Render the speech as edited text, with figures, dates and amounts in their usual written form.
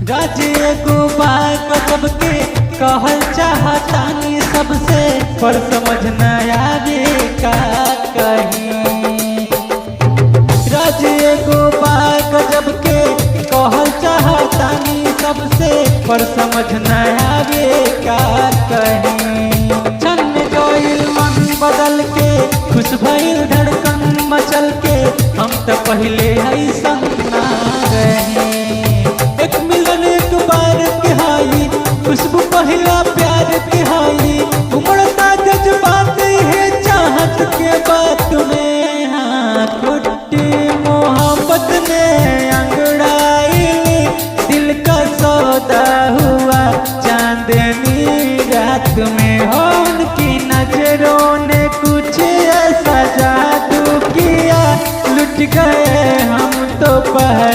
राज एगो बात गजब के कहल चाहतानी सबसे, पर समझ न आवे का कहीं। राज एगो बात गजब के कहल चाहतानी सबसे, पर समझ न आवे का कहीं। छन गइल मन बदल के, खुश भइल धड़कन मचल के, हम तो पहले ऐसन ना रहे। एक मिलन एक बार के हाई, खुशबू पहला प्यार के हाई, उमड़ता जज्बात है चाहत के बात में। हाँ टूटी मोहब्बत ने अंगड़ाई, दिल का सौदा हुआ चांदनी रात में। हो उनकी नजरों ने कुछ ऐसा जादू किया, लुट गए हम तो पहले